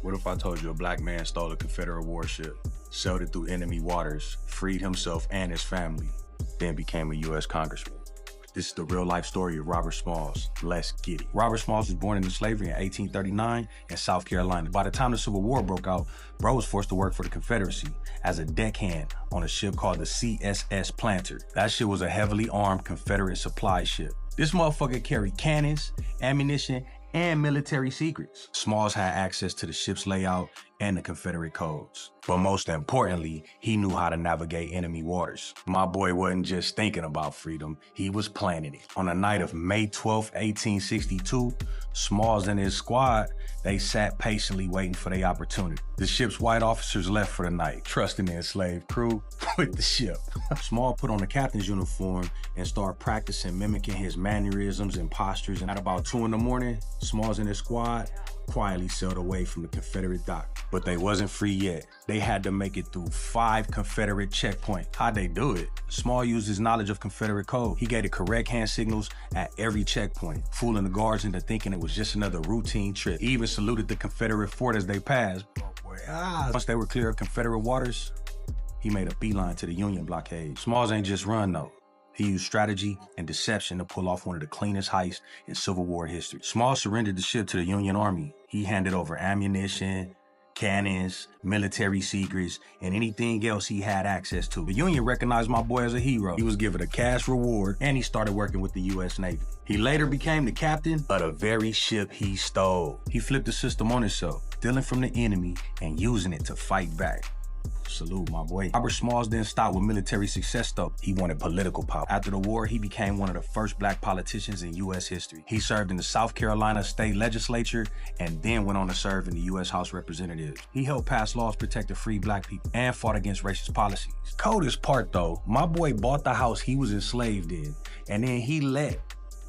What if I told you a black man stole a Confederate warship, sailed it through enemy waters, freed himself and his family, then became a U.S. Congressman? This is the real-life story of Robert Smalls. Let's get it. Robert Smalls was born into slavery in 1839 in South Carolina. By the time the Civil War broke out, bro was forced to work for the Confederacy as a deckhand on a ship called the CSS Planter. That shit was a heavily armed Confederate supply ship. This motherfucker carried cannons, ammunition, and military secrets. Smalls had access to the ship's layout and the Confederate codes. But most importantly, he knew how to navigate enemy waters. My boy wasn't just thinking about freedom, he was planning it. On the night of May 12, 1862, Smalls and his squad, they sat patiently waiting for their opportunity. The ship's white officers left for the night, trusting their enslaved crew with the ship. Smalls put on the captain's uniform and started practicing mimicking his mannerisms and postures. And at about 2 in the morning, Smalls and his squad quietly sailed away from the Confederate dock. But they wasn't free yet. They had to make it through 5 Confederate checkpoints. How'd they do it? Small used his knowledge of Confederate code. He gave the correct hand signals at every checkpoint, fooling the guards into thinking it was just another routine trip. He even saluted the Confederate fort as they passed. Once they were clear of Confederate waters, he made a beeline to the Union blockade. Smalls ain't just run though. He used strategy and deception to pull off one of the cleanest heists in Civil War history. Smalls surrendered the ship to the Union Army. He handed over ammunition, cannons, military secrets, and anything else he had access to. The Union recognized my boy as a hero. He was given a cash reward, and he started working with the U.S. Navy. He later became the captain of the very ship he stole. He flipped the system on himself, stealing from the enemy and using it to fight back. Salute, my boy. Robert Smalls didn't stop with military success though. He wanted political power. After the war, he became one of the first black politicians in U.S. history. He served in the South Carolina state legislature and then went on to serve in the U.S. House of Representatives. He helped pass laws protecting free black people and fought against racist policies. Coldest part though, my boy bought the house he was enslaved in, and then he let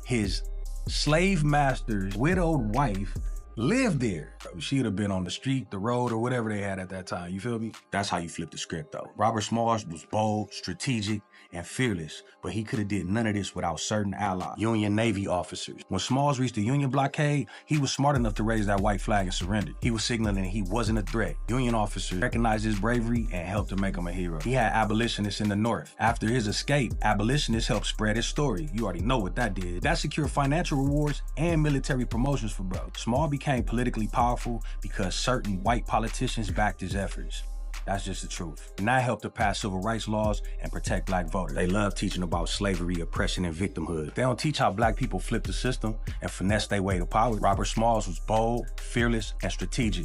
his slave master's widowed wife lived there. She'd have been on the street, the road, or whatever they had at that time, you feel me? That's how you flip the script though. Robert Smalls was bold, strategic, and fearless, but he could have did none of this without certain allies, Union Navy officers. When Smalls reached the Union blockade, he was smart enough to raise that white flag and surrender. He was signaling he wasn't a threat. Union officers recognized his bravery and helped to make him a hero. He had abolitionists in the North. After his escape, abolitionists helped spread his story. You already know what that did. That secured financial rewards and military promotions for bro. Smalls became politically powerful because certain white politicians backed his efforts. That's just the truth. And that helped to pass civil rights laws and protect black voters. They love teaching about slavery, oppression, and victimhood. They don't teach how black people flip the system and finesse their way to power. Robert Smalls was bold, fearless, and strategic.